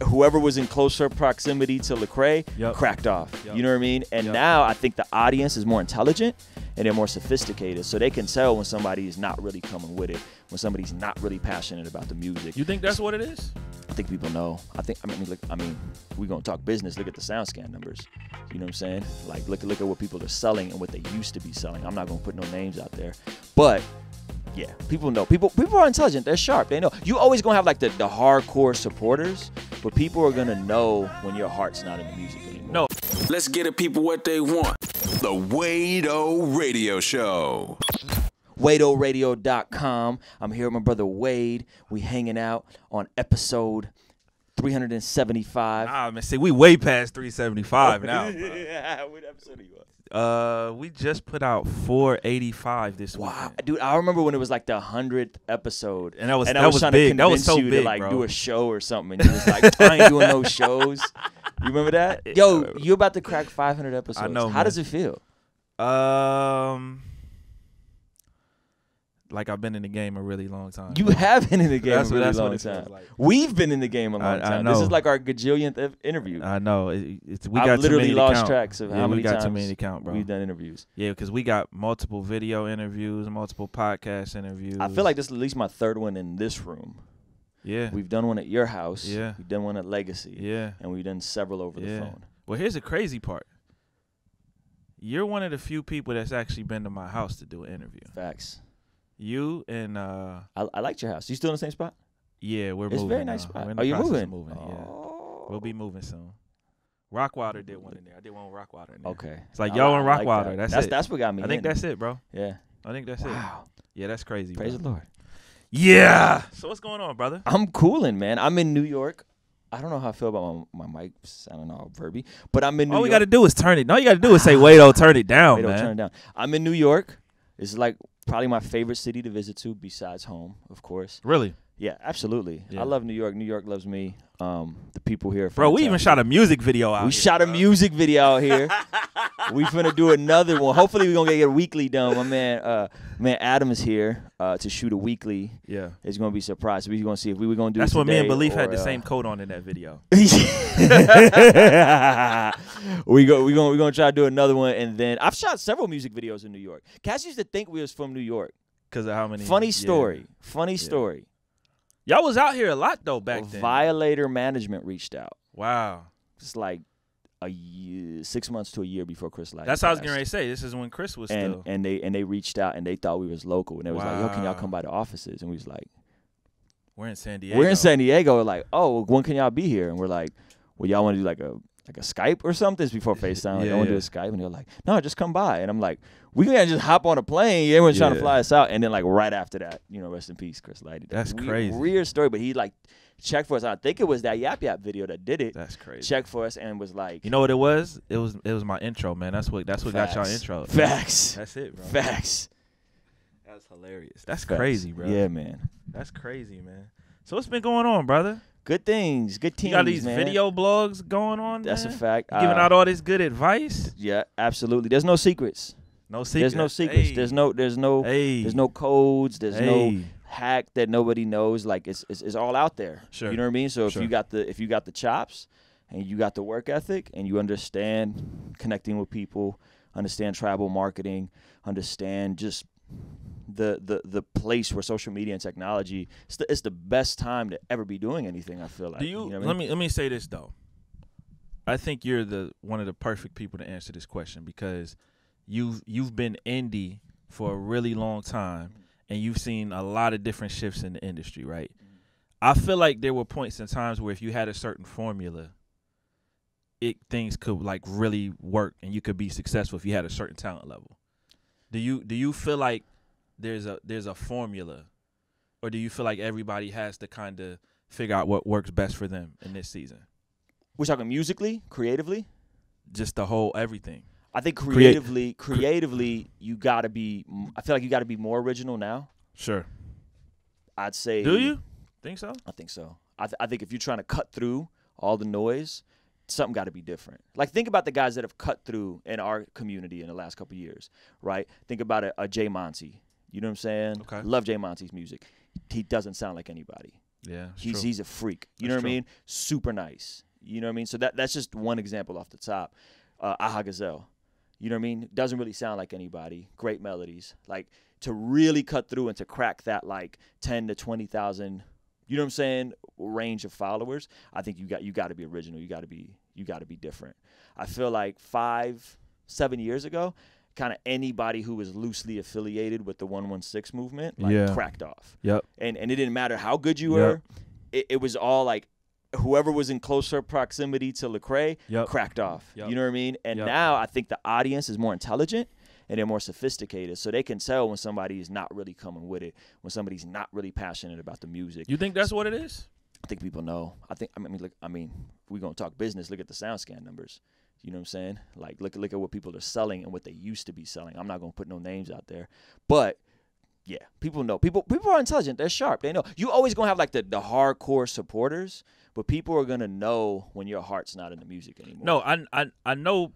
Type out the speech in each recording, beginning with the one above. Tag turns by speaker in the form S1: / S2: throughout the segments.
S1: whoever was in closer proximity to Lecrae cracked off. You know what I mean? And now I think the audience is more intelligent and they're more sophisticated, so they can tell when somebody is not really coming with it, when somebody's not really passionate about the music.
S2: You think that's what it is?
S1: I think people know. I mean, we're gonna talk business. Look at the SoundScan numbers. You know what I'm saying? Like, look at what people are selling and what they used to be selling. I'm not gonna put no names out there, but yeah, people know. People are intelligent. They're sharp. They know. You always gonna have like the hardcore supporters, but people are gonna know when your heart's not in the music anymore.
S2: No.
S3: Let's get the people what they want. The Wade-O Radio Show.
S1: WadeORadio.com. I'm here with my brother Wade. We hanging out on episode 375.
S2: Ah, man, see, we way past 375 now.
S1: Yeah, what episode are you on?
S2: We just put out 485 this week.
S1: Wow, dude, I remember when it was like the 100th episode,
S2: and I was
S1: trying
S2: big.
S1: to
S2: That was
S1: convince
S2: so
S1: you
S2: big,
S1: to like
S2: bro.
S1: do a show or something, and you was like, I ain't doing no shows. You remember that? Yo, you about to crack 500 episodes.
S2: I know.
S1: How does it feel?
S2: Like I've been in the game a really long time.
S1: You have been in the game
S2: That's
S1: a really
S2: what
S1: long
S2: it
S1: time.
S2: feels like.
S1: We've been in the game a long
S2: I
S1: time.
S2: know.
S1: This is like our gajillionth interview.
S2: I know. We
S1: I've
S2: got
S1: literally
S2: too many
S1: lost
S2: to count.
S1: tracks of how many
S2: we got
S1: times
S2: too many to count, bro.
S1: we've done interviews.
S2: Yeah, because we got multiple video interviews, multiple podcast interviews.
S1: I feel like this is at least my third one in this room.
S2: Yeah.
S1: We've done one at your house.
S2: Yeah.
S1: We've done one at Legacy.
S2: Yeah.
S1: And we've done several over the phone.
S2: Well, here's the crazy part. You're one of the few people that's actually been to my house to do an interview.
S1: Facts.
S2: You and
S1: I liked your house. You still in the same spot?
S2: Yeah, we're
S1: It's
S2: moving.
S1: a very nice
S2: now.
S1: spot.
S2: We're in
S1: Oh,
S2: the
S1: you're
S2: process of
S1: moving?
S2: Yeah.
S1: Oh.
S2: We'll be moving soon. Rockwater did one in there. I did one with Rockwater in there.
S1: Okay.
S2: It's like
S1: I
S2: y'all and
S1: like
S2: Rockwater.
S1: that.
S2: That's it.
S1: That's what got me
S2: I think
S1: in.
S2: that's it, bro.
S1: Yeah.
S2: I think that's it.
S1: Wow.
S2: Yeah, that's crazy.
S1: Praise
S2: bro.
S1: the Lord.
S2: Yeah. So what's going on, brother?
S1: I'm cooling, man. I'm in New York. I don't know how I feel about my mic sounding all verby, but I'm in New York.
S2: All we got to do is turn it. All you got to do is say, Wade-O, turn it down,
S1: Wade-O,
S2: man.
S1: turn it down. I'm in New York. It's like probably my favorite city to visit to besides home, of course.
S2: Really?
S1: Yeah, absolutely.
S2: Yeah.
S1: I love New York. New York loves me. The people here are
S2: Bro, we even
S1: fantastic.
S2: shot a music video out
S1: We
S2: here,
S1: shot a
S2: bro.
S1: music video out here. We finna do another one. Hopefully we're gonna get a weekly done. My man Adam is here to shoot a weekly.
S2: Yeah.
S1: It's gonna be surprised. We're gonna see if we were gonna do
S2: That's
S1: it
S2: what me and
S1: today
S2: Beleaf
S1: or,
S2: had the same coat on in that video.
S1: we're gonna try to do another one, and then I've shot several music videos in New York. Cass used to think we was from New York.
S2: Because of how many.
S1: Funny story. Funny story.
S2: Y'all was out here a lot, though, back then.
S1: Violator Management reached out.
S2: Wow.
S1: It's like a year, 6 months to a year before Chris Light.
S2: That's what I was getting ready to say. This is when Chris was still.
S1: And they reached out and they thought we was local, and they was like, "Yo, can y'all come by the offices?" And we was like,
S2: We're in San Diego.
S1: "We're in San Diego." Like, "Oh, when can y'all be here?" And we're like, "Well, y'all want to do like a Skype or something?" It's before FaceTime. Like, I want to do a Skype, and they're like, "No, just come by." And I'm like, "We can just hop on a plane." Everyone's trying to fly us out, and then like right after that, rest in peace, Chris Light.
S2: That's crazy.
S1: Weird story, but he like checked for us. I think it was that Yap Yap video that did it.
S2: That's crazy.
S1: Checked for us and was like,
S2: You know what it was? It was my intro, man. That's what got y'all intro.
S1: Facts.
S2: That's it, bro.
S1: Facts.
S2: That's hilarious. That's
S1: Facts.
S2: crazy, bro.
S1: Yeah, man.
S2: That's crazy, man. So what's been going on, brother?
S1: Good things. Good teams,
S2: You got these
S1: man.
S2: video blogs going on,
S1: That's
S2: man?
S1: a fact.
S2: You giving out all this good advice?
S1: Yeah, absolutely. There's no secrets.
S2: No secrets.
S1: There's no secrets.
S2: Hey.
S1: There's no
S2: Hey.
S1: there's no codes. There's no
S2: Hey.
S1: hack that nobody knows. Like it's all out there.
S2: Sure.
S1: You know what I mean? So
S2: Sure.
S1: if you got the chops and you got the work ethic and you understand connecting with people, understand tribal marketing, understand just the place where social media and technology, it's the best time to ever be doing anything, I feel like.
S2: Do you,
S1: know what I mean?
S2: let me say this though. I think you're one of the perfect people to answer this question because you've been indie for a really long time and you've seen a lot of different shifts in the industry, right? I feel like there were points and times where if you had a certain formula, things could like really work and you could be successful if you had a certain talent level. Do you feel like there's a formula, or do you feel like everybody has to kind of figure out what works best for them in this season?
S1: We're talking musically, creatively?
S2: Just the whole everything.
S1: I think creatively, you got to be – I feel like you got to be more original now.
S2: Sure.
S1: I'd say –
S2: Do you think so?
S1: I think so. I think if you're trying to cut through all the noise, something got to be different. Like, think about the guys that have cut through in our community in the last couple of years, right? Think about a Jay Monty. You know what I'm saying?
S2: Okay.
S1: Love Jay Monty's music. He doesn't sound like anybody.
S2: Yeah,
S1: he's a freak. You know what I mean? Super nice. You know what I mean? So that's just one example off the top. Aha Gazelle. You know what I mean? Doesn't really sound like anybody. Great melodies. Like, to really cut through and to crack that like 10 to 20,000, you know what I'm saying, range of followers. I think you got to be original. You got to be different. I feel like 5-7 years ago, kind of anybody who was loosely affiliated with the 116 movement cracked off.
S2: Yep.
S1: And it didn't matter how good you were. It was all like whoever was in closer proximity to Lecrae cracked off. You know what I mean? And now I think the audience is more intelligent and they're more sophisticated, so they can tell when somebody is not really coming with it, when somebody's not really passionate about the music.
S2: You think that's what it is?
S1: I think people know. I mean, if we're gonna talk business, look at the SoundScan numbers. You know what I'm saying? Like, look at what people are selling and what they used to be selling. I'm not gonna put no names out there, but yeah, people know. People are intelligent. They're sharp. They know. You always gonna have like the hardcore supporters, but people are gonna know when your heart's not in the music anymore.
S2: No, I know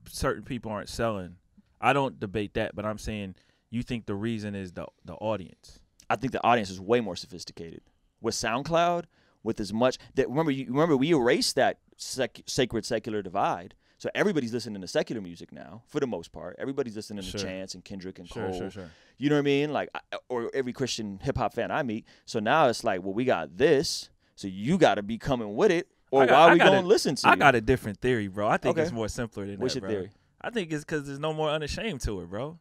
S2: certain people aren't selling. I don't debate that, but I'm saying you think the reason is the audience.
S1: I think the audience is way more sophisticated. With SoundCloud, with as much that remember we erased that sacred secular divide. So everybody's listening to secular music now, for the most part. Everybody's listening to Chance and Kendrick and Cole. Sure. You know what I mean? Like, or every Christian hip hop fan I meet. So now it's like, well, we got this, so you got to be coming with it, or why are we going to listen to you?
S2: I got a different theory, bro. I think it's more simpler than
S1: What's
S2: that, bro.
S1: What's your theory?
S2: I think it's because there's no more Unashamed to it, bro.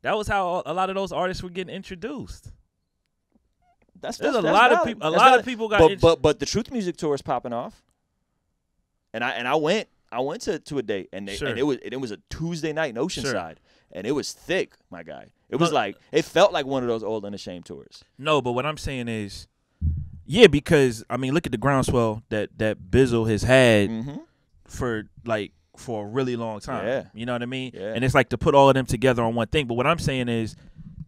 S2: That was how a lot of those artists were getting introduced.
S1: There's
S2: a lot of people. A lot of people got.
S1: But the Truth Music Tour is popping off, and I went to a date, and it was a Tuesday night in Oceanside, and it was thick, my guy. It was like, it felt like one of those old Unashamed tours.
S2: No, but what I'm saying is, yeah, because I mean, look at the groundswell that Bizzle has had for a really long time.
S1: Yeah.
S2: You know what I mean?
S1: Yeah.
S2: And it's like to put all of them together on one thing. But what I'm saying is,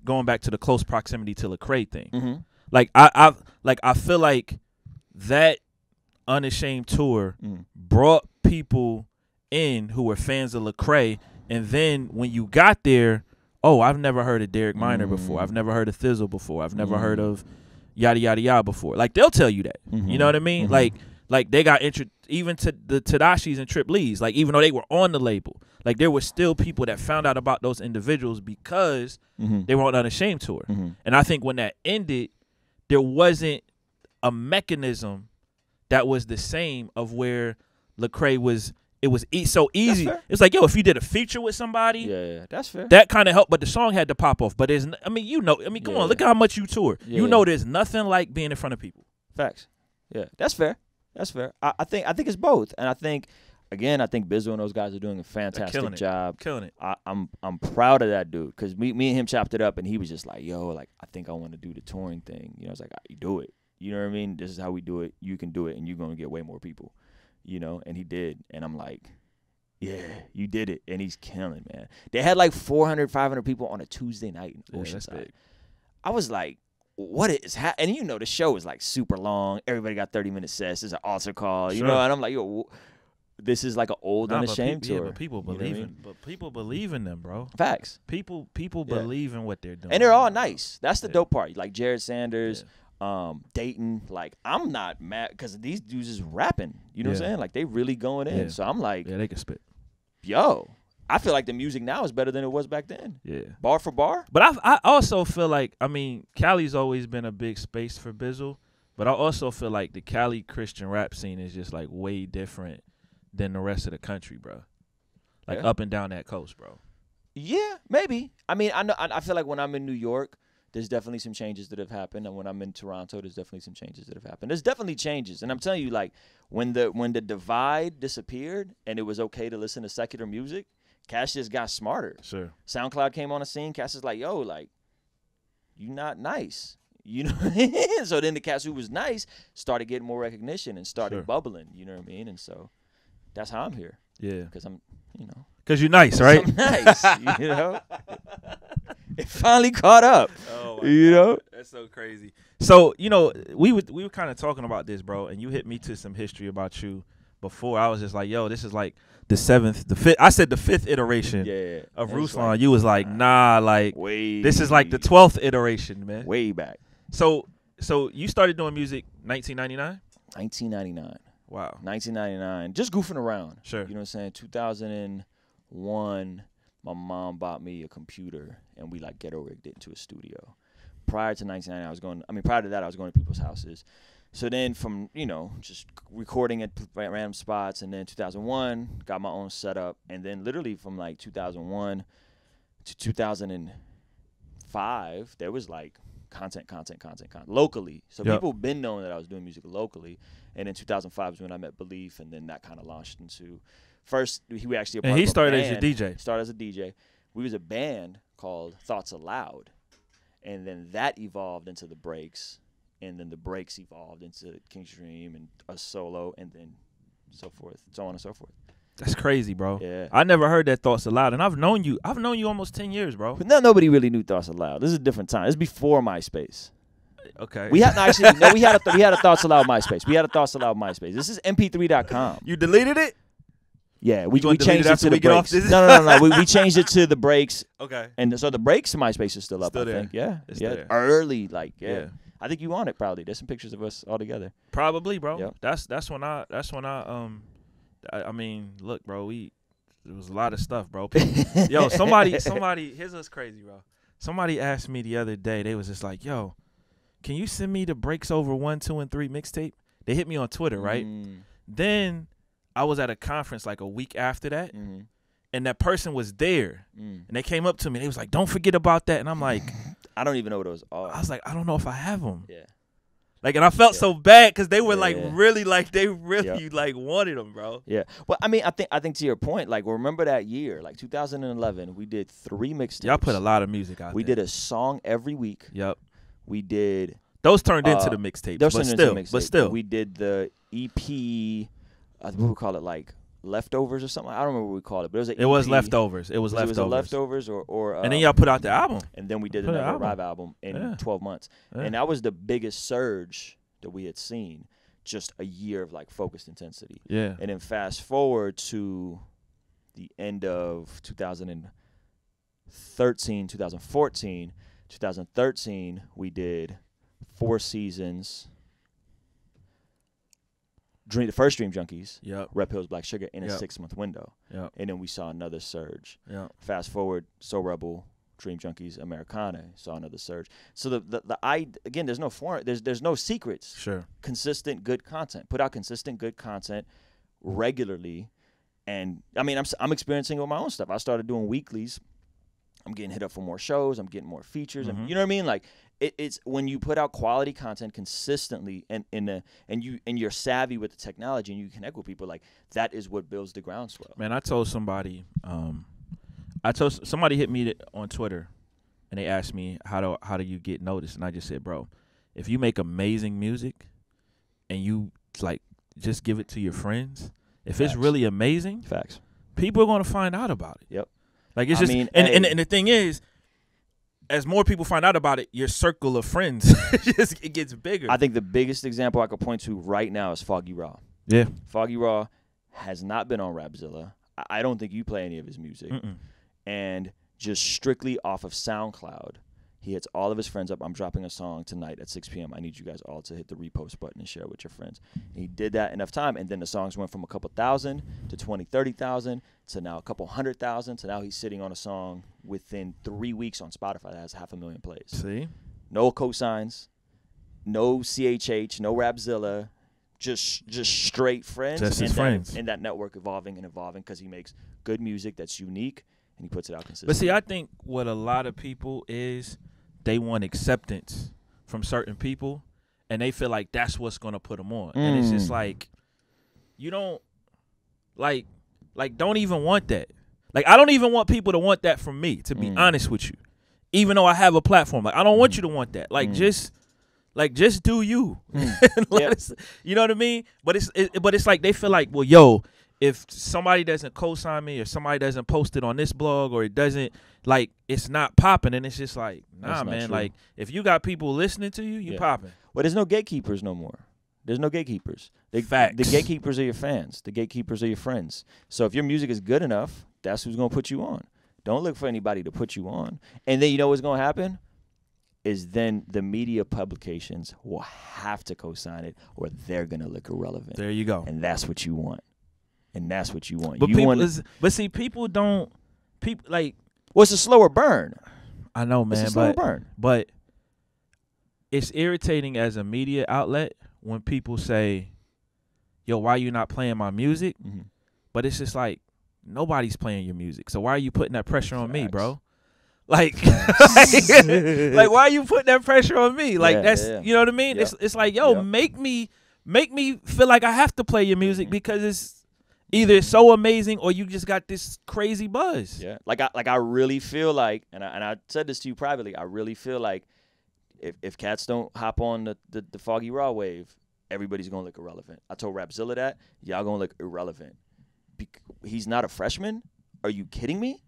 S2: going back to the close proximity to Lecrae thing.
S1: Mm-hmm.
S2: Like I feel like that Unashamed tour brought people in who were fans of Lecrae, and then when you got there, oh, I've never heard of Derek Minor before. I've never heard of Thizzle before. I've never heard of yada yada yada before. Like, they'll tell you that. You know what I mean? Like they got even to the Tedashis and Trip Lees. Like, even though they were on the label, like there were still people that found out about those individuals because they were on Unashamed tour. And I think when that ended, there wasn't a mechanism that was the same of where Lecrae was. It was so easy. It's like, yo, if you did a feature with somebody,
S1: yeah, that's fair.
S2: That kind of helped, but the song had to pop off. But come on, look at how much you tour. You know, there's nothing like being in front of people.
S1: Facts. Yeah, that's fair. That's fair. I think it's both, and I think Bizzle and those guys are doing a fantastic job.
S2: Killing it.
S1: I'm proud of that dude, because me and him chopped it up, and he was just like, yo, like, I think I want to do the touring thing. You know, I was like, you do it. You know what I mean? This is how we do it. You can do it, and you're gonna get way more people. You know, and he did, and I'm like, yeah, you did it, and he's killing, man. They had like 400, 500 people on a Tuesday night in Oceanside. I was like, what is happening? And you know, the show is like super long. Everybody got 30-minute sets. There's an altar call, you know, and I'm like, yo, this is like an old Unashamed tour.
S2: Yeah, but people believe in them, bro.
S1: Facts.
S2: People believe in what they're doing,
S1: and they're all nice. That's the dope part. Like Jared Sanders. Dayton, like, I'm not mad because these dudes is rapping. You know what I'm saying? Like, they really going in. So I'm like,
S2: yeah, they can spit.
S1: Yo, I feel like the music now is better than it was back then.
S2: Yeah,
S1: bar for bar.
S2: But I also feel like, I mean, Cali's always been a big space for Bizzle, but I also feel like the Cali Christian rap scene is just like way different than the rest of the country, bro. Like up and down that coast, bro.
S1: Yeah, maybe. I mean, I feel like when I'm in New York, there's definitely some changes that have happened, and when I'm in Toronto, there's definitely some changes that have happened. There's definitely changes, and I'm telling you, like, when the divide disappeared and it was okay to listen to secular music, Cash just got smarter.
S2: Sure.
S1: SoundCloud came on the scene. Cash is like, yo, like, you not nice, you know. So then the Cash who was nice started getting more recognition and started bubbling. You know what I mean? And so that's how I'm here. Yeah, because I'm, you know.
S2: Because you're nice, right?
S1: I'm nice, you know. It finally caught up.
S2: Oh,
S1: you know,
S2: that's so crazy. So, you know, we were kind of talking about this, bro, and you hit me to some history about you before. I was just like, yo, this is like the fifth. I said the fifth iteration of Ruslan. Like, you was like, nah, like this is like the 12th iteration, man.
S1: Way back.
S2: So So you started doing music 1999?
S1: 1999.
S2: Wow.
S1: 1999. Just goofing around.
S2: Sure.
S1: You know what I'm saying? 2001, my mom bought me a computer, and we, like, ghetto rigged it into a studio. Prior to 1999, prior to that, I was going to people's houses. So then from, just recording at random spots, and then 2001, got my own setup. And then literally from, like, 2001 to 2005, there was, like, content locally. So people been knowing that I was doing music locally. And in 2005 is when I met Beleaf, and then that kind of launched into first. He actually
S2: and he started as your DJ.
S1: Started as a DJ. We was a band called Thoughts Aloud, and then that evolved into theBreax, and then theBreax evolved into King's Dream and a solo, and then so forth, so on and so forth.
S2: That's crazy, bro.
S1: Yeah.
S2: I never heard that Thoughts Aloud, and I've known you almost 10 years, bro.
S1: But nobody really knew Thoughts Aloud. This is a different time. This is before MySpace.
S2: Okay.
S1: We had a Thoughts Aloud MySpace. We had a Thoughts Aloud MySpace. This is mp3.com.
S2: You deleted it?
S1: Yeah, we
S2: delete
S1: changed it to
S2: we get off
S1: theBreax.
S2: this?
S1: No. we changed it to theBreax.
S2: Okay.
S1: And so theBreax MySpace is still up,
S2: Still
S1: I
S2: there.
S1: think. Yeah.
S2: It's
S1: yeah.
S2: still there.
S1: Early,
S2: Yeah.
S1: I think you on it probably. There's some pictures of us all together.
S2: Probably, bro.
S1: Yep.
S2: That's when I look, bro, there was a lot of stuff, bro. Yo, somebody, here's what's crazy, bro. Somebody asked me the other day, they was just like, yo, can you send me the Breaks Over 1, 2, and 3 mixtape? They hit me on Twitter, right? Then I was at a conference like a week after that, and that person was there, and they came up to me. They was like, don't forget about that. And I'm like,
S1: I don't even know what it was.
S2: I was like, I don't know if I have them.
S1: Yeah.
S2: Like, and I felt so bad because they were
S1: Yeah.
S2: really like wanted them, bro.
S1: Yeah. Well, I think to your point, like, remember that year, like 2011, we did 3 mixtapes.
S2: Y'all put a lot of music out
S1: We
S2: there.
S1: did a song every week.
S2: Yep.
S1: We did.
S2: Those turned into the mixtapes, but still.
S1: We did the EP, what we call it, like Leftovers or something. I don't remember what we called it, but it was an EP.
S2: It was Leftovers. It was
S1: Leftovers or
S2: and then y'all put out the album.
S1: And then we did another Arrive album in 12 months.
S2: Yeah.
S1: And that was the biggest surge that we had seen, just a year of, like, focused intensity.
S2: Yeah.
S1: And then fast forward to the end of 2013, 2014. 2013, we did 4 seasons. The first Dream Junkies,
S2: Yep.
S1: Rep Hills Black Sugar, in a
S2: Yep.
S1: 6-month window.
S2: Yep.
S1: And then we saw another surge.
S2: Yep.
S1: Fast forward, So Rebel, Dream Junkies, Americana, saw another surge. So again, there's no there's no secrets.
S2: Sure.
S1: Consistent good content. Put out consistent good content regularly. And I'm experiencing it with my own stuff. I started doing weeklies. I'm getting hit up for more shows. I'm getting more features. And you know what I mean? Like, it's when you put out quality content consistently, and you're savvy with the technology, and you connect with people, like, that is what builds the groundswell.
S2: Man, I told somebody, somebody hit me on Twitter, and they asked me how do you get noticed, and I just said, bro, if you make amazing music, and you, like, just give it to your friends, if it's really amazing,
S1: Facts.
S2: People are gonna find out about it.
S1: Yep.
S2: Like, it's just, and the thing is, as more people find out about it, your circle of friends it gets bigger.
S1: I think the biggest example I could point to right now is Foggie Raw.
S2: Yeah.
S1: Foggie Raw has not been on Rapzilla. I don't think you play any of his music. And just strictly off of SoundCloud, he hits all of his friends up. I'm dropping a song tonight at 6 p.m. I need you guys all to hit the repost button and share it with your friends. And he did that enough time, and then the songs went from a couple thousand to 20, 30,000 to now a couple 100,000 to now he's sitting on a song within 3 weeks on Spotify that has 500,000 plays.
S2: See?
S1: No cosigns, no CHH, no Rapzilla, just straight friends.
S2: Just his friends.
S1: And that network evolving because he makes good music that's unique and he puts it out consistently.
S2: But see, I think what a lot of people is, they want acceptance from certain people, and they feel like that's what's going to put them on. And it's just like, you don't, like don't even want that. Like, I don't even want people to want that from me, to be honest with you. Even though I have a platform, like, I don't want you to want that. Like, just do you. You know what I mean? But it's like they feel like, well, yo, if somebody doesn't co-sign me or somebody doesn't post it on this blog or it doesn't, like, it's not popping. And it's just like, nah, man.
S1: True.
S2: Like, if you got people listening to you, you popping.
S1: Well, there's no gatekeepers no more. There's no gatekeepers.
S2: Facts.
S1: The gatekeepers are your fans. The gatekeepers are your friends. So if your music is good enough, that's who's going to put you on. Don't look for anybody to put you on. And then you know what's going to happen? is then the media publications will have to co-sign it or they're going to look irrelevant.
S2: There you go.
S1: And that's what you want.
S2: But people don't like.
S1: Well, it's a slower burn.
S2: I know, man.
S1: It's a slower burn.
S2: But it's irritating as a media outlet when people say, yo, why you not playing my music?
S1: Mm-hmm.
S2: But it's just like, nobody's playing your music. So why are you putting that pressure on me,
S1: Facts.
S2: bro? Like, like, why are you putting that pressure on me? Like, you know what I mean?
S1: Yep.
S2: It's like, yo,
S1: Yep.
S2: make me feel like I have to play your music because it's either so amazing or you just got this crazy buzz.
S1: Yeah. Like I really feel like, and I said this to you privately, I really feel like if cats don't hop on the Foggie Raw wave, everybody's going to look irrelevant. I told Rapzilla that. Y'all going to look irrelevant. He's not a freshman? Are you kidding me?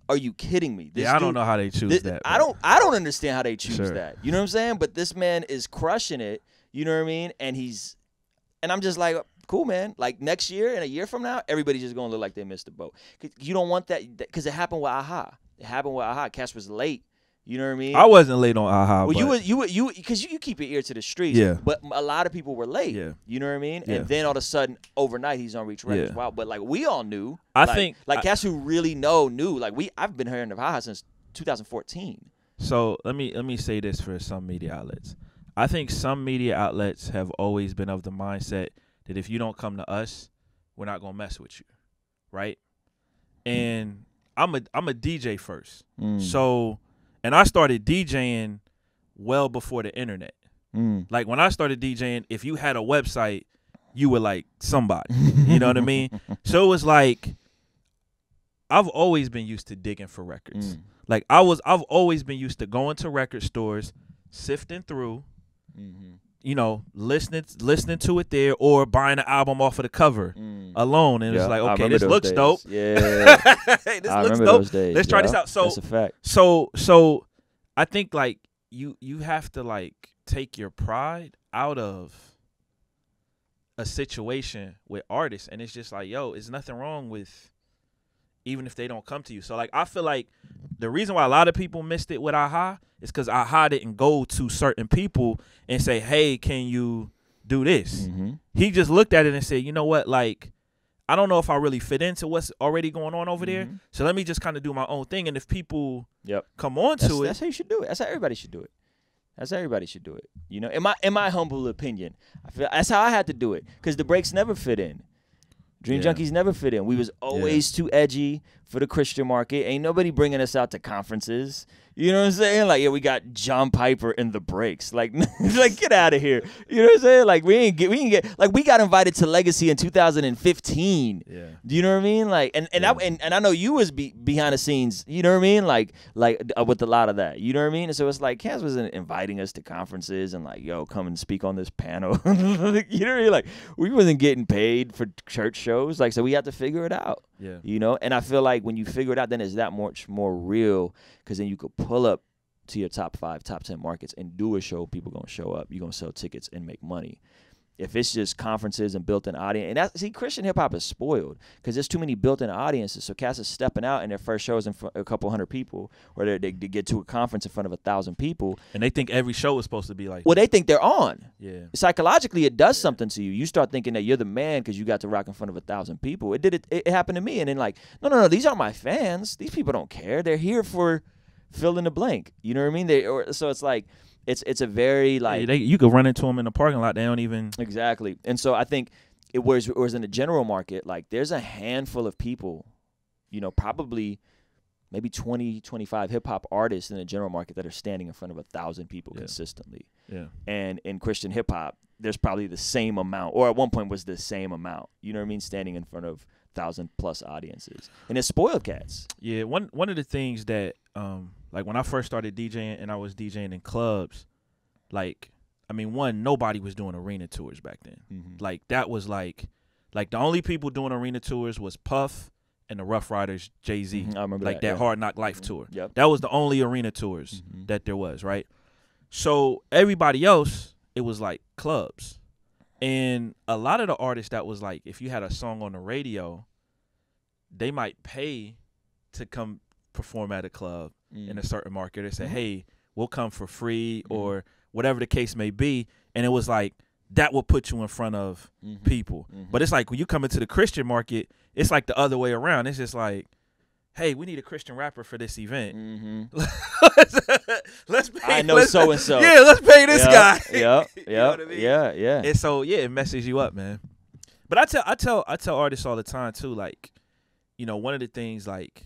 S1: Are you kidding me?
S2: I don't know how they choose that.
S1: I don't understand how they choose
S2: Sure.
S1: that. You know what I'm saying? But this man is crushing it. You know what I mean? And I'm just like, cool, man. Like next year and a year from now, everybody's just going to look like they missed the boat. You don't want that because it happened with Aha. Cash was late. You know what I mean?
S2: I wasn't late on Aha.
S1: Well,
S2: but
S1: you because you keep your ear to the streets.
S2: Yeah.
S1: But a lot of people were late.
S2: Yeah.
S1: You know what I mean?
S2: Yeah.
S1: And then all of a sudden, overnight, he's on Reach Records.
S2: Yeah.
S1: Wow. But like we all knew.
S2: I think
S1: cats who really knew. Like I've been hearing of Aha since 2014.
S2: So let me say this for some media outlets. I think some media outlets have always been of the mindset that if you don't come to us, we're not gonna mess with you, right? And I'm a DJ first, so. And I started DJing well before the internet. Like when I started DJing, if you had a website, you were like somebody. You know what I mean? So it was like I've always been used to digging for records. Like I've always been used to going to record stores, sifting through, you know, listening to it there, or buying an album off of the cover alone. And it's like, okay, this looks
S1: days.
S2: dope.
S1: Yeah.
S2: Hey, this
S1: I
S2: looks
S1: remember
S2: dope.
S1: those days.
S2: Let's try this out. So
S1: that's a fact.
S2: So I think like you have to like take your pride out of a situation with artists, and it's just like, yo, there's nothing wrong with even if they don't come to you. So like I feel like the reason why a lot of people missed it with Aha is because Aha didn't go to certain people and say, hey, can you do this? He just looked at it and said, you know what, like I don't know if I really fit into what's already going on over there, so let me just kind of do my own thing. And if people come on to it,
S1: that's how you should do it. That's how everybody should do it. You know, in my humble opinion, I feel that's how I had to do it because theBreax never fit in. Dream Junkies never fit in. We was always too edgy for the Christian market. Ain't nobody bringing us out to conferences. You know what I'm saying? Like, yeah, we got John Piper in theBreax. Like, like get out of here. You know what I'm saying? Like, we got invited to Legacy in 2015.
S2: Yeah.
S1: Do you know what I mean? Like, and I know you was behind the scenes. You know what I mean? Like with a lot of that. You know what I mean? And so it's like Cass wasn't inviting us to conferences and like, yo, come and speak on this panel. You know what I mean? Like, we wasn't getting paid for church shows. Like, so we had to figure it out.
S2: Yeah.
S1: You know, and I feel like when you figure it out, then it's that much more real because then you could pull up to your top 5, top 10 markets and do a show. People gonna show up. You're gonna sell tickets and make money. If it's just conferences and built-in audience, and Christian hip hop is spoiled because there's too many built-in audiences. So cats are stepping out in their first shows in front of a couple hundred people, or they get to a conference in front of 1,000 people,
S2: and they think every show is supposed to be like.
S1: Well, they think they're on.
S2: Yeah.
S1: Psychologically, it does something to you. You start thinking that you're the man because you got to rock in front of 1,000 people. It happened to me, and then like, no, these aren't my fans. These people don't care. They're here for fill in the blank. You know what I mean? So it's like. It's a very like
S2: you could run into them in the parking lot. They don't even
S1: exactly. And so I think whereas in the general market, like there's a handful of people, you know, probably maybe 20, 25 hip hop artists in the general market that are standing in front of 1,000 people consistently.
S2: Yeah.
S1: And in Christian hip hop, there's probably the same amount, or at one point was the same amount. You know what I mean? Standing in front of 1,000+ audiences, and it's spoiled cats.
S2: Yeah. One of the things that like when I first started DJing and I was DJing in clubs, like, I mean, nobody was doing arena tours back then. Like that was like the only people doing arena tours was Puff and the Rough Riders, Jay-Z.
S1: I remember
S2: like that Hard Knock Life tour.
S1: Yep.
S2: That was the only arena tours that there was, right? So everybody else, it was like clubs. And a lot of the artists that was like, if you had a song on the radio, they might pay to come perform at a club in a certain market. They say, hey, we'll come for free or whatever the case may be. And it was like, that will put you in front of people. But it's like when you come into the Christian market, it's like the other way around. It's just like, hey, we need a Christian rapper for this event. Let's pay.
S1: So and so.
S2: Yeah, let's pay this guy.
S1: Yeah,
S2: You know what I mean?
S1: yeah.
S2: And so it messes you up, man. But I tell artists all the time too, like, you know, one of the things like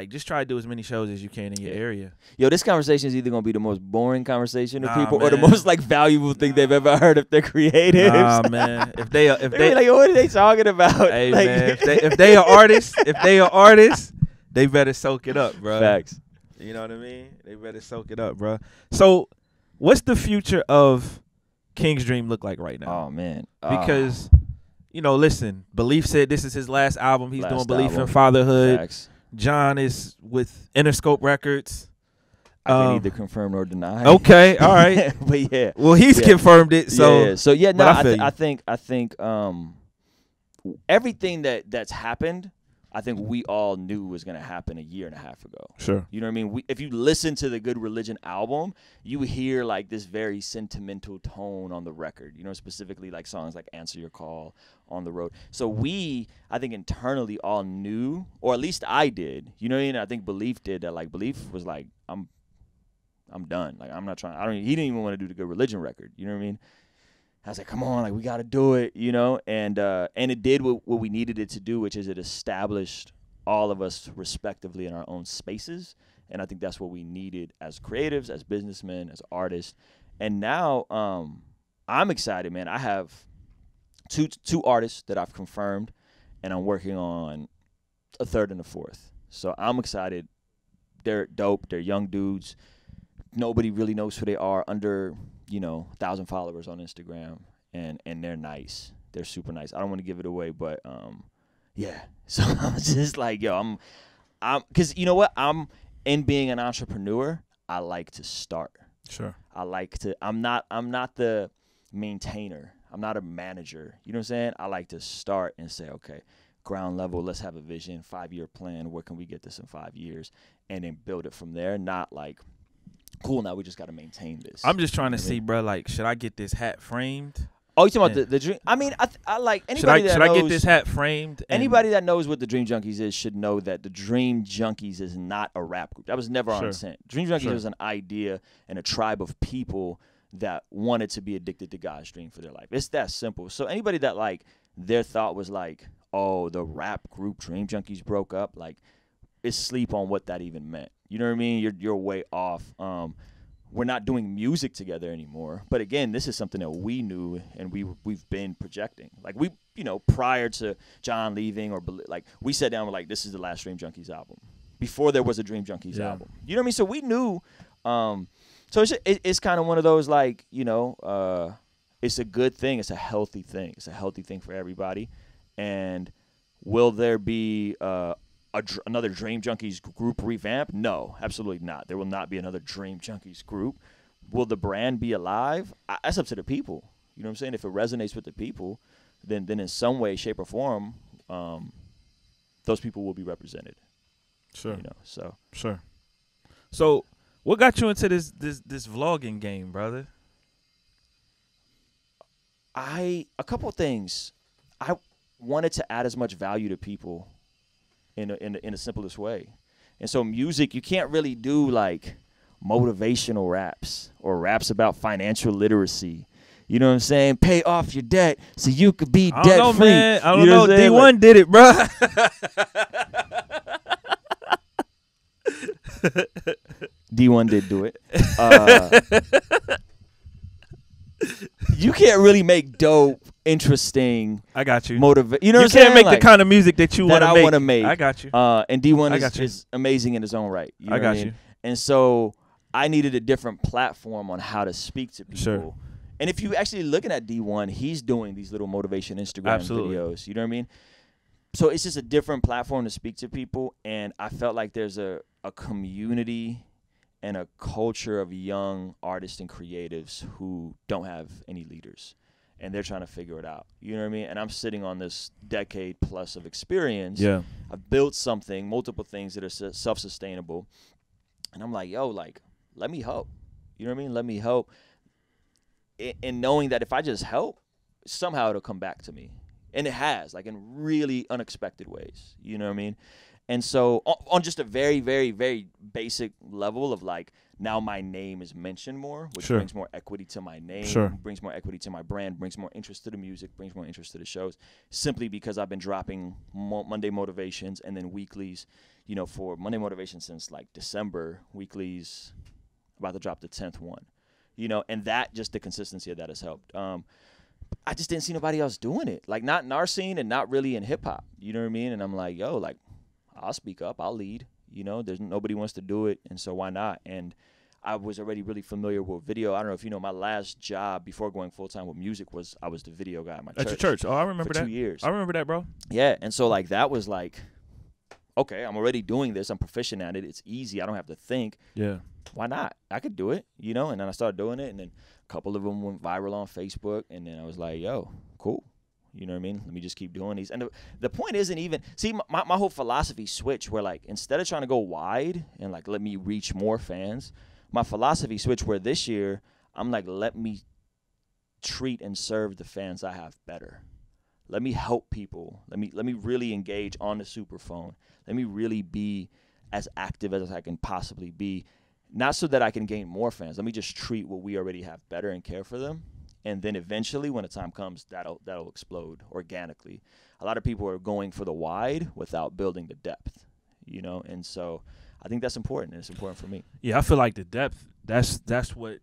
S2: just try to do as many shows as you can in your area.
S1: Yo, this conversation is either gonna be the most boring conversation to people
S2: man.
S1: or the most like valuable thing they've ever heard if they're creative.
S2: Nah, man. If they
S1: like, what are they talking about?
S2: Hey,
S1: like,
S2: man, if they are artists, they better soak it up, bro.
S1: Facts.
S2: You know what I mean? They better soak it up, bro. So, what's the future of King's Dream look like right now?
S1: Oh man,
S2: Because you know, listen, Beleaf said this is his last album. He's doing Beleaf
S1: album.
S2: in Fatherhood.
S1: Facts.
S2: John is with Interscope Records.
S1: I can neither confirm nor deny.
S2: Okay, all right.
S1: But yeah.
S2: Well, he's confirmed it. So
S1: So yeah, no,
S2: I
S1: think everything that's happened, I think we all knew was gonna happen a year and a half ago.
S2: Sure.
S1: You know what I mean? If you listen to the Good Religion album, you hear like this very sentimental tone on the record. You know, specifically like songs like Answer Your Call, On the Road. So I think internally all knew, or at least I did. You know what I mean? I think Beleaf did that. Like Beleaf was like, I'm done. Like I'm not trying. He didn't even want to do the Good Religion record. You know what I mean? I was like, come on, like we got to do it, you know? And it did what we needed it to do, which is it established all of us respectively in our own spaces. And I think that's what we needed as creatives, as businessmen, as artists. And now I'm excited, man. I have two artists that I've confirmed, and I'm working on a third and a fourth. So I'm excited. They're dope. They're young dudes. Nobody really knows who they are, under 1,000 followers on Instagram, and they're nice. They're super nice. I don't want to give it away, but yeah. So I'm just like, yo, because you know what? In being an entrepreneur, I like to start.
S2: Sure.
S1: I'm not the maintainer. I'm not a manager. You know what I'm saying? I like to start and say, okay, ground level, let's have a vision, 5-year plan. Where can we get this in 5 years? And then build it from there. Not like, cool, now we just got to maintain this.
S2: I'm just trying to see, bro, like, should I get this hat framed?
S1: Oh, you talking about the Dream? I mean, I like anybody
S2: should I get this hat framed?
S1: Anybody that knows what the Dream Junkies is should know that the Dream Junkies is not a rap group. That was never our intent. Dream Junkies was an idea and a tribe of people that wanted to be addicted to God's dream for their life. It's that simple. So anybody that like their thought was like, oh, the rap group Dream Junkies broke up, like, it's sleep on what that even meant. You know what I mean? You're way off. We're not doing music together anymore. But again, this is something that we knew and we've been projecting. Like prior to John leaving like we sat down, we're like, this is the last Dream Junkies album. Before there was a Dream Junkies album. You know what I mean? So we knew. So it's kind of one of those like, it's a good thing. It's a healthy thing. It's a healthy thing for everybody. And will there be another Dream Junkies group revamp? No, absolutely not. There will not be another Dream Junkies group. Will the brand be alive? That's up to the people. You know what I'm saying? If it resonates with the people, then in some way, shape, or form, those people will be represented.
S2: Sure.
S1: So
S2: sure. So what got you into this vlogging game, brother?
S1: A couple of things. I wanted to add as much value to people in the simplest way. And so music, you can't really do like motivational raps or raps about financial literacy. You know what I'm saying? Pay off your debt so you could be debt free.
S2: I don't know, man. I don't know.
S1: D1
S2: like, did it, bro.
S1: D1 did do it. You can't really make dope, interesting.
S2: I got you.
S1: You know what I'm saying?
S2: You can't make the kind of music that you want to make.
S1: I want to make.
S2: I got you.
S1: And D1 is amazing in his own right. You know
S2: I got
S1: what
S2: you.
S1: mean? And so I needed a different platform on how to speak to people.
S2: Sure.
S1: And if you actually looking at D1, he's doing these little motivation Instagram videos. You know what I mean? So it's just a different platform to speak to people. And I felt like there's a community and a culture of young artists and creatives who don't have any leaders. And they're trying to figure it out. You know what I mean? And I'm sitting on this decade plus of experience. Yeah. I've built something, multiple things that are self-sustainable. And I'm like, yo, like, let me help. You know what I mean? Let me help. And knowing that if I just help, somehow it'll come back to me. And it has, like in really unexpected ways. You know what I mean? And so on just a very, very, very basic level of like, now my name is mentioned more, which brings more equity to my name, brings more equity to my brand, brings more interest to the music, brings more interest to the shows, simply because I've been dropping Monday motivations and then weeklies, you know, for Monday motivation since like December, weeklies about to drop the 10th one, you know, and that just the consistency of that has helped. I just didn't see nobody else doing it, like not in our scene and not really in hip hop, you know what I mean? And I'm like, yo, like I'll speak up, I'll lead. You know, there's nobody wants to do it, and so why not? And I was already really familiar with video. I don't know if you know, my last job before going full-time with music I was the video guy at my church.
S2: At your church. Oh, I remember
S1: for
S2: that.
S1: 2 years.
S2: I remember that, bro.
S1: Yeah, and so, like, that was like, okay, I'm already doing this. I'm proficient at it. It's easy. I don't have to think.
S2: Yeah.
S1: Why not? I could do it, you know? And then I started doing it, and then a couple of them went viral on Facebook, and then I was like, yo, cool. You know what I mean? Let me just keep doing these. And the point isn't even, see, my whole philosophy switch where, like, instead of trying to go wide and, like, let me reach more fans, my philosophy switch where this year I'm like, let me treat and serve the fans I have better. Let me help people. Let me really engage on the superphone. Let me really be as active as I can possibly be, not so that I can gain more fans. Let me just treat what we already have better and care for them. And then eventually, when the time comes, that'll explode organically. A lot of people are going for the wide without building the depth, you know. And so, I think that's important. And it's important for me.
S2: Yeah, I feel like the depth. That's what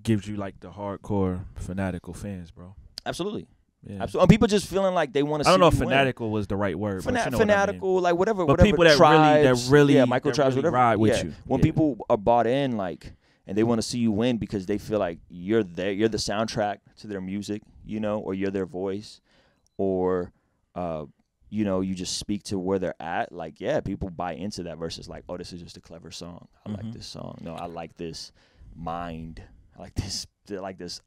S2: gives you like the hardcore fanatical fans, bro.
S1: Absolutely.
S2: Yeah.
S1: Absolutely. And people just feeling like they want to see.
S2: I don't know if
S1: you
S2: fanatical
S1: win.
S2: was the right word. but you know
S1: fanatical,
S2: what I mean.
S1: like whatever.
S2: But
S1: whatever
S2: people that
S1: tribes,
S2: really,
S1: yeah, micro tribes,
S2: really
S1: whatever.
S2: ride with
S1: yeah.
S2: you.
S1: When people are bought in, like. And they want to see you win because they feel like you're there, you're the soundtrack to their music, you know, or you're their voice, or, you know, you just speak to where they're at. Like, yeah, people buy into that versus like, oh, this is just a clever song. I like this song. No, I like this mind. I like this.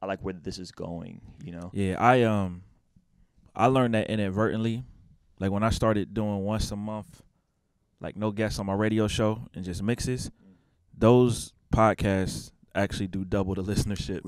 S1: I like where this is going, you know?
S2: Yeah, I learned that inadvertently. Like when I started doing once a month, like no guests on my radio show and just mixes, those podcasts actually do double the listenership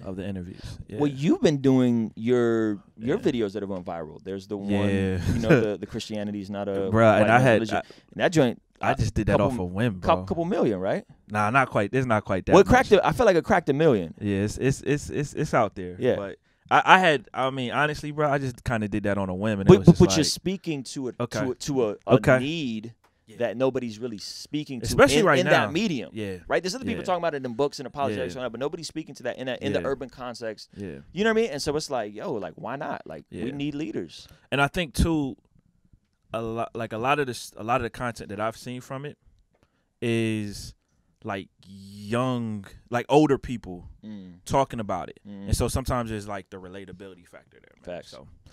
S2: of the interviews. Yeah.
S1: Well, you've been doing your videos that have gone viral. There's the one, you know, the Christianity is not a
S2: bro, and I had
S1: and that joint.
S2: I just did that off a whim, bro.
S1: Couple million, right?
S2: Nah, not quite. It's not quite that.
S1: Well, it cracked. I feel like it cracked $1 million.
S2: Yeah, it's out there.
S1: Yeah,
S2: but I mean, honestly, bro, I just kind of did that on a whim, and
S1: but you're speaking to a need.
S2: Yeah.
S1: That nobody's really speaking to,
S2: especially right
S1: in
S2: now.
S1: That medium.
S2: Yeah,
S1: right. There's other people talking about it in books and apologetics, but nobody's speaking to that in the urban context.
S2: Yeah,
S1: you know what I mean. And so it's like, yo, like why not? Like we need leaders.
S2: And I think too, a lot of the content that I've seen from it is like young, like older people talking about it, and so sometimes there's like the relatability factor there. Man.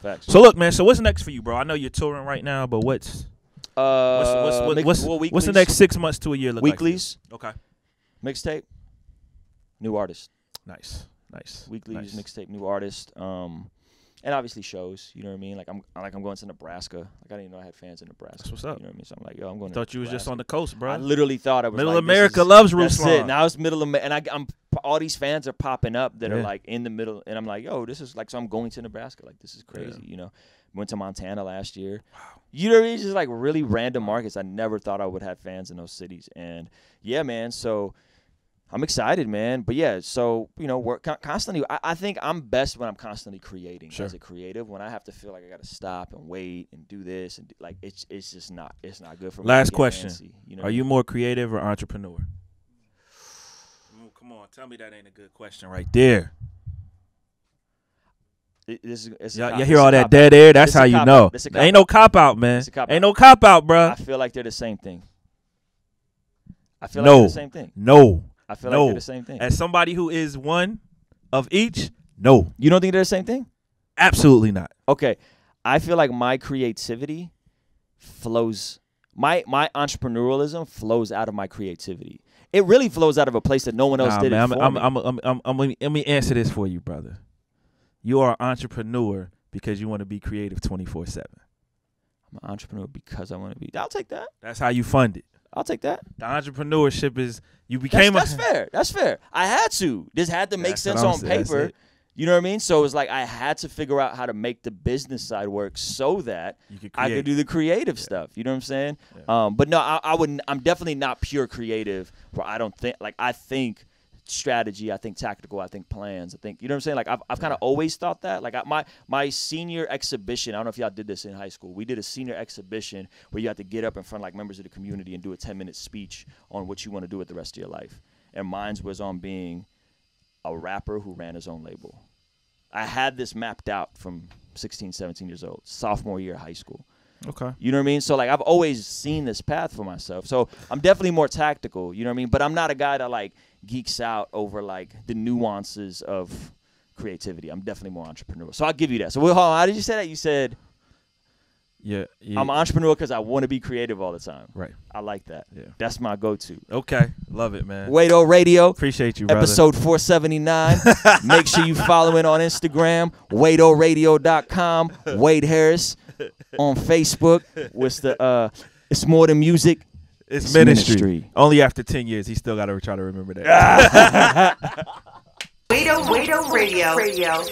S1: Facts.
S2: So look, man. So what's next for you, bro? I know you're touring right now, but what's the next 6 months to a year look
S1: weeklies,
S2: like? Okay.
S1: Mixtape, new artist.
S2: Nice.
S1: Weeklies, mixtape, new artist. And obviously shows. You know what I mean? Like I'm going to Nebraska. Like I didn't even know I had fans in Nebraska.
S2: That's what's up.
S1: You know what I mean? So I'm like, yo, I'm going.
S2: Thought you was just on the coast, bro.
S1: I literally thought I was.
S2: Middle
S1: like,
S2: America loves Ruslan.
S1: That's it. Now it's middle America, and I'm all these fans are popping up that are like in the middle, and I'm like, yo, this is like, so I'm going to Nebraska. Like this is crazy, you know. Went to Montana last year. Wow. You know what I mean? Just like really random markets. I never thought I would have fans in those cities. And yeah, man. So I'm excited, man. But yeah, so, you know, we're constantly, I think I'm best when I'm constantly creating as a creative. When I have to feel like I got to stop and wait and do this and like, it's just not, it's not good for me.
S2: Last question.
S1: Fancy, you know?
S2: Are you more creative or entrepreneur? Oh, come on. Tell me that ain't a good question right there. You hear all that dead air? That's how you know. Ain't no cop out, man. Ain't no cop out, bro.
S1: I feel like they're the same thing. I feel like they're the same thing.
S2: No.
S1: I feel like they're the same thing.
S2: As somebody who is one of each, no.
S1: You don't think they're the same thing?
S2: Absolutely not.
S1: Okay. I feel like my creativity flows, my entrepreneurialism flows out of my creativity. It really flows out of a place that no one else did it for me.
S2: Let me answer this for you, brother. You are an entrepreneur because you want to be creative 24/7.
S1: I'm an entrepreneur because I want to be. I'll take that.
S2: That's how you fund it.
S1: I'll take that.
S2: The entrepreneurship is you became
S1: That's fair. That's fair. I had to. This had to make sense on paper. You know what I mean? So it's like I had to figure out how to make the business side work so that I could do the creative stuff. You know what I'm saying? Yeah. But no, I wouldn't. I'm definitely not pure creative. Where I don't think I think strategy. I think tactical. I think plans. I think, you know what I'm saying? Like I've kind of always thought that. Like my senior exhibition. I don't know if y'all did this in high school. We did a senior exhibition where you had to get up in front of like members of the community and do a 10-minute speech on what you want to do with the rest of your life. And mine was on being a rapper who ran his own label. I had this mapped out from 16, 17 years old, sophomore year of high school.
S2: Okay.
S1: You know what I mean? So, like, I've always seen this path for myself. So, I'm definitely more tactical, you know what I mean? But I'm not a guy that, like, geeks out over, like, the nuances of creativity. I'm definitely more entrepreneurial. So, I'll give you that. So, hold on. How did you say that? You said...
S2: Yeah,
S1: I'm an entrepreneur because I want to be creative all the time.
S2: Right.
S1: I like that.
S2: Yeah.
S1: That's my go-to.
S2: Okay. Love it, man.
S1: Wado Radio.
S2: Appreciate you, brother.
S1: Episode 479. Make sure you follow it on Instagram, WadoRadio.com, Wade Harris on Facebook. What's the it's more than music.
S2: It's ministry. Only after 10 years, he still got to try to remember that.
S4: Wado Radio.